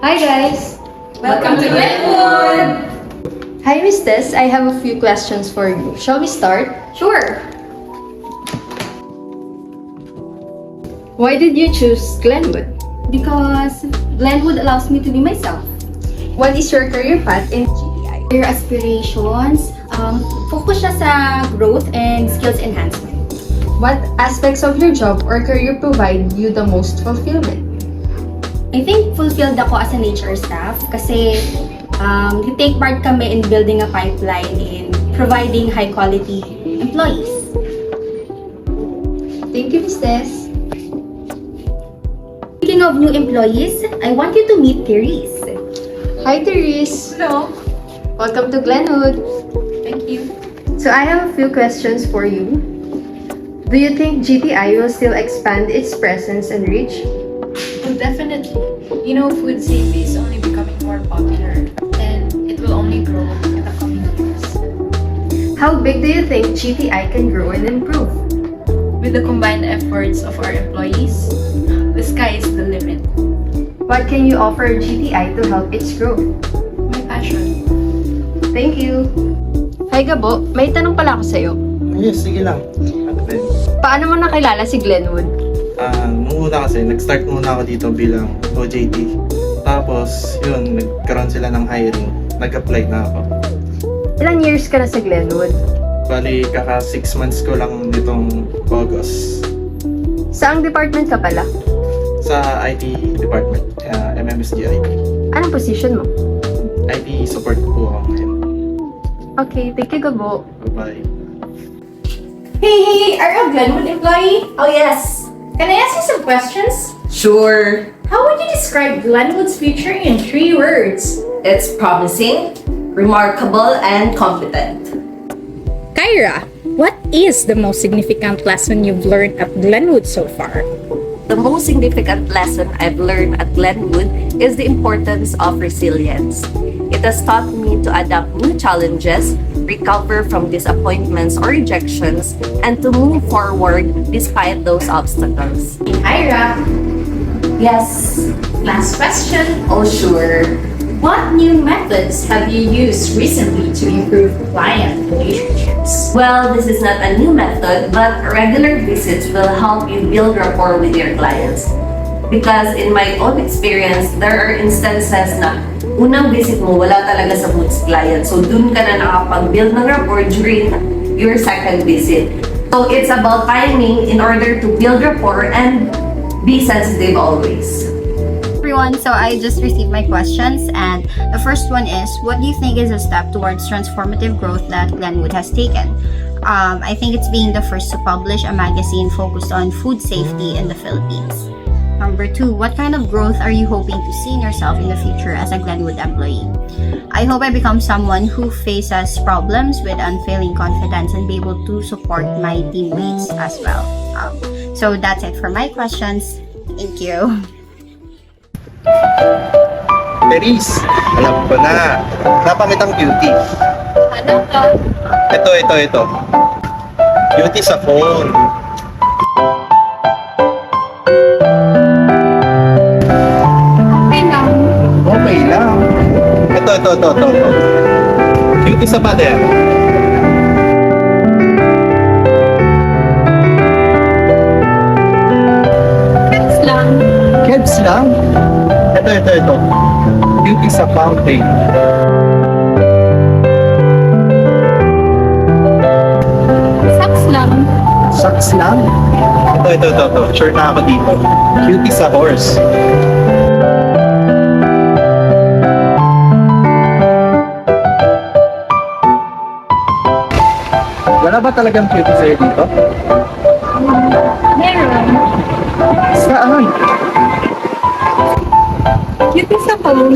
Hi guys! Welcome to Glenwood! Hi Miss Tess, I have a few questions for you. Shall we start? Sure. Why did you choose Glenwood? Because Glenwood allows me to be myself. What is your career path in GTI? Your aspirations, focus siya sa growth and skills enhancement. What aspects of your job or career provide you the most fulfillment? I think fulfilled ako as an HR staff kasi take part kami in building a pipeline in providing high quality employees. Thank you, Miss Tess. Speaking of new employees, I want you to meet Therese. Hi, Therese. Hello. Welcome to Glenwood. Thank you. So I have a few questions for you. Do you think GTI will still expand its presence and reach? Well, definitely. You know, food safety is only becoming more popular and it will only grow in the coming years. How big do you think GTI can grow and improve? With the combined efforts of our employees, the sky is the limit. What can you offer GTI to help its growth? My passion. Thank you. Hi Gabo, may tanong pala ako sa'yo. Yes, sige lang. Ano ba yun? Paano mo nakilala si Glenwood? Nung una kasi, nag-start muna ako dito bilang OJT. Tapos, yun, nagkaroon sila ng hiring. Nag-apply na ako. Ilang years ka na sa Glenwood? Bali, kaka 6 months ko lang nitong August. Saang department ka pala? Sa IT department, MMSG IT. Anong position mo? IT support po ako ngayon. Okay, thank you Gabo. Bye-bye. Hey, are you a Glenwood employee? Oh yes, Can I ask you some questions? sure. How would you describe Glenwood's future in 3 words? It's promising, remarkable, and competent. Kyra, what is the most significant lesson you've learned at Glenwood so far? The most significant lesson I've learned at Glenwood is the importance of resilience. It has taught me to adapt new challenges, recover from disappointments or rejections, and to move forward despite those obstacles. Ira, Yes, last question. oh sure. What new methods have you used recently to improve client relationships? Well, this is not a new method, but regular visits will help you build rapport with your clients. Because in my own experience, there are instances na unang visit mo, wala talaga sa mood si client. So, dun ka na nakapag-build ng rapport during your second visit. So, it's about timing in order to build rapport and be sensitive always. Everyone, so I just received my questions, and the first one is, what do you think is a step towards transformative growth that Glenwood has taken? I think it's being the first to publish a magazine focused on food safety in the Philippines. Number 2, what kind of growth are you hoping to see in yourself in the future as a Glenwood employee? I hope I become someone who faces problems with unfailing confidence and be able to support my teammates as well. So that's it for my questions. Thank you. Therese, alam ko na. Napangit ang beauty. Ano ka? Ito. Beauty sa phone. Okay lang. Okay lang. Ito. Beauty sa pader. Thanks lang. Kids lang. Ito. Beauty sa fountain. Sucks lang. Socks lang. Ito. Sure na ako dito. Beauty sa horse. Wala ba talagang beauty sa'yo dito? Meron. Saan? Cute sa phone.